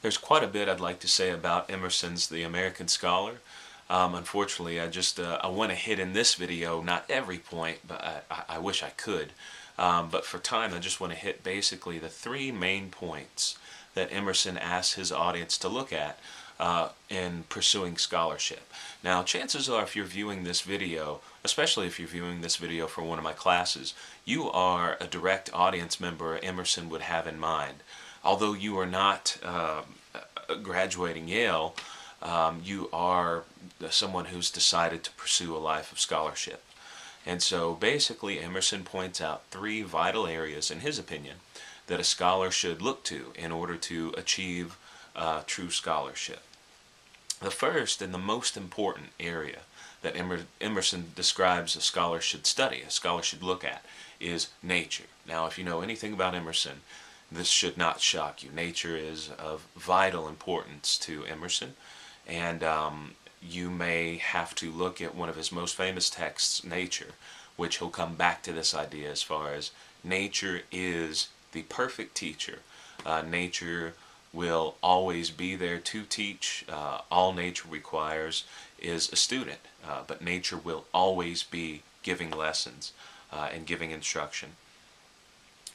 There's quite a bit I'd like to say about Emerson's The American Scholar. Unfortunately, I want to hit in this video not every point, but I wish I could. But for time, I just want to hit basically the three main points that Emerson asks his audience to look at in pursuing scholarship. Now, chances are if you're viewing this video, especially if you're viewing this video for one of my classes, you are a direct audience member Emerson would have in mind. Although you are not graduating Yale, you are someone who's decided to pursue a life of scholarship. And so basically Emerson points out three vital areas, in his opinion, that a scholar should look to in order to achieve true scholarship. The first and the most important area that Emerson describes a scholar should study, a scholar should look at, is nature. Now, if you know anything about Emerson, this should not shock you. Nature is of vital importance to Emerson, and you may have to look at one of his most famous texts, Nature, which he'll come back to this idea as far as nature is the perfect teacher. Nature will always be there to teach. All nature requires is a student, but nature will always be giving lessons and giving instruction.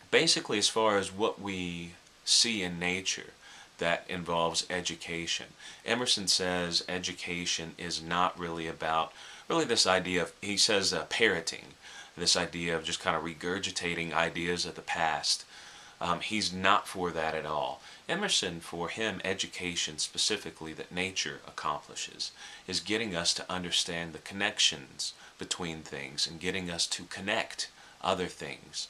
Basically, as far as what we see in nature that involves education, Emerson says education is not really about this idea of, he says, parroting, this idea of just kind of regurgitating ideas of the past. He's not for that at all. Emerson, for him, education specifically that nature accomplishes is getting us to understand the connections between things and getting us to connect other things.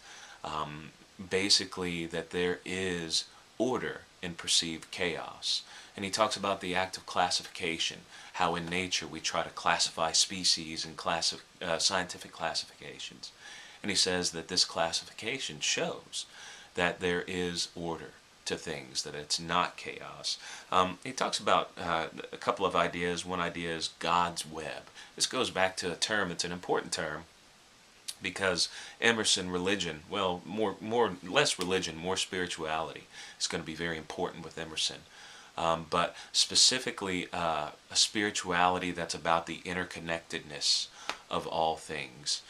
Basically that there is order in perceived chaos. And he talks about the act of classification, how in nature we try to classify species and scientific classifications. And he says that this classification shows that there is order to things, that it's not chaos. He talks about a couple of ideas. One idea is God's web. This goes back to a term, it's an important term, because Emerson religion, well, less religion, more spirituality is going to be very important with Emerson. But specifically a spirituality that's about the interconnectedness of all things.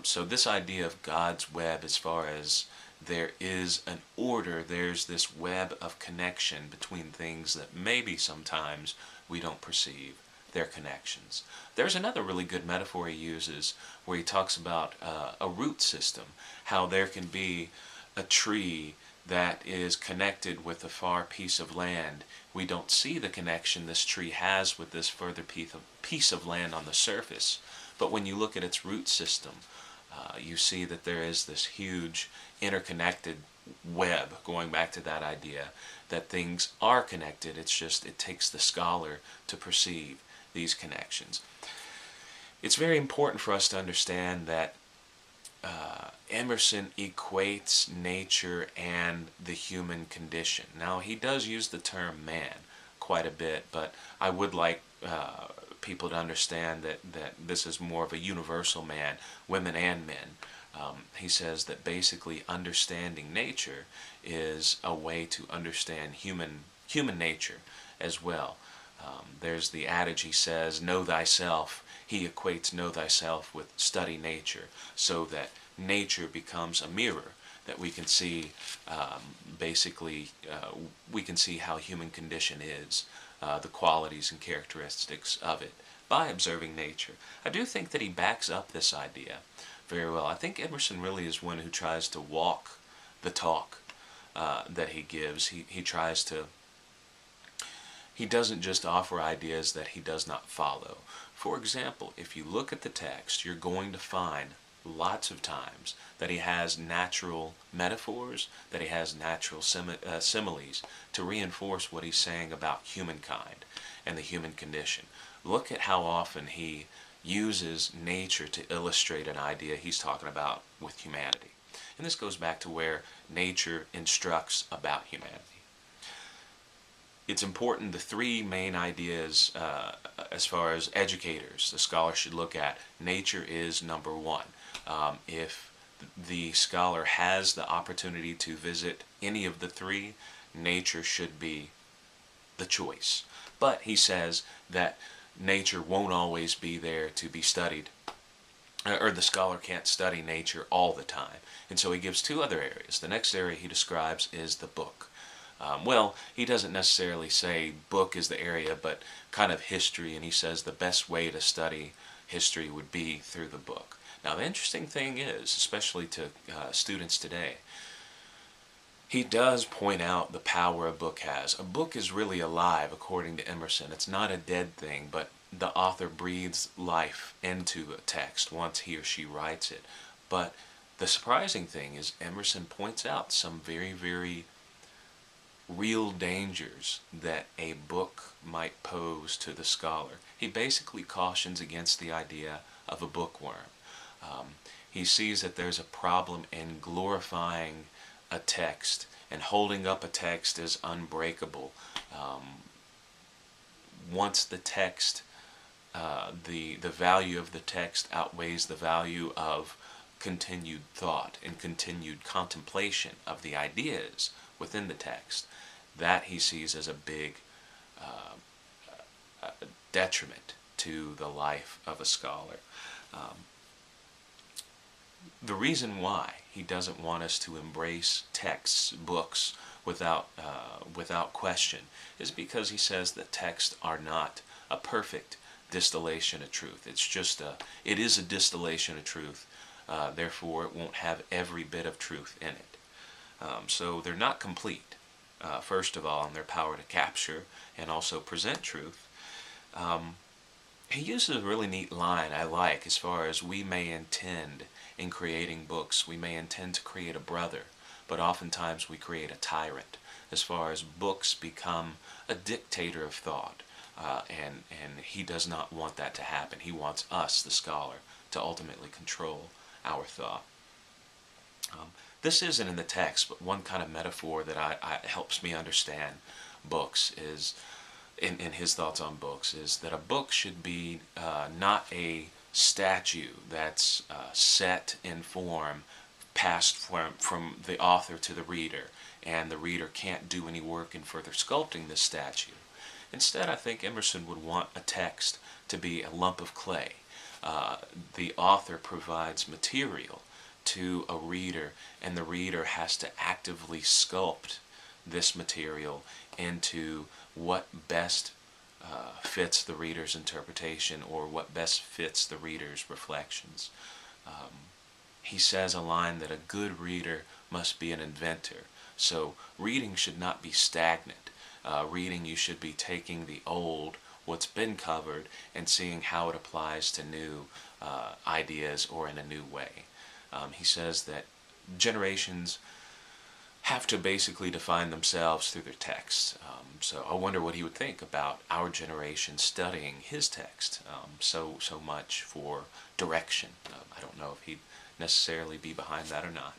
So this idea of God's web, as far as there is an order, there's this web of connection between things that maybe sometimes we don't perceive their connections. There's another really good metaphor he uses where he talks about a root system, how there can be a tree that is connected with a far piece of land. We don't see the connection this tree has with this further piece of land on the surface, but when you look at its root system, you see that there is this huge interconnected web, going back to that idea that things are connected. It's just it takes the scholar to perceive these connections. It's very important for us to understand that Emerson equates nature and the human condition. Now, he does use the term man quite a bit, but I would like people to understand that this is more of a universal man, women and men. He says that basically understanding nature is a way to understand human nature as well. There's the adage, he says, know thyself. He equates know thyself with study nature, so that nature becomes a mirror that we can see, we can see how human condition is, the qualities and characteristics of it, by observing nature. I do think that he backs up this idea very well. I think Emerson really is one who tries to walk the talk that he gives. He tries to, he doesn't just offer ideas that he does not follow. For example, if you look at the text, you're going to find lots of times that he has natural metaphors, that he has natural similes to reinforce what he's saying about humankind and the human condition. Look at how often he uses nature to illustrate an idea he's talking about with humanity. And this goes back to where nature instructs about humanity. It's important, the three main ideas as far as educators, the scholar should look at. Nature is number one. If the scholar has the opportunity to visit any of the three, nature should be the choice. But he says that nature won't always be there to be studied, or the scholar can't study nature all the time. And so he gives two other areas. The next area he describes is the book. Well, he doesn't necessarily say book is the area, but kind of history, and he says the best way to study history would be through the book. Now, the interesting thing is, especially to students today, he does point out the power a book has. A book is really alive, according to Emerson. It's not a dead thing, but the author breathes life into a text once he or she writes it. But the surprising thing is Emerson points out some very, very real dangers that a book might pose to the scholar. He basically cautions against the idea of a bookworm. He sees that there's a problem in glorifying a text and holding up a text as unbreakable. Once the text, the value of the text outweighs the value of continued thought and continued contemplation of the ideas within the text, that he sees as a big detriment to the life of a scholar. The reason why he doesn't want us to embrace texts, books, without question, is because he says that texts are not a perfect distillation of truth. It is a distillation of truth. Therefore, it won't have every bit of truth in it. So they're not complete. First of all, in their power to capture and also present truth. He uses a really neat line I like, as far as we may intend in creating books. We may intend to create a brother, but oftentimes we create a tyrant, as far as books become a dictator of thought. And he does not want that to happen. He wants us, the scholar, to ultimately control our thought. This isn't in the text, but one kind of metaphor that helps me understand books is, in his thoughts on books, is that a book should be not a statue that's set in form, passed from the author to the reader, and the reader can't do any work in further sculpting this statue. Instead, I think Emerson would want a text to be a lump of clay. The author provides material to a reader, and the reader has to actively sculpt this material into what best fits the reader's interpretation, or what best fits the reader's reflections. He says a line that a good reader must be an inventor. So reading should not be stagnant. Reading, you should be taking the old, what's been covered, and seeing how it applies to new ideas or in a new way. He says that generations have to basically define themselves through their texts. So I wonder what he would think about our generation studying his text so much for direction. I don't know if he'd necessarily be behind that or not.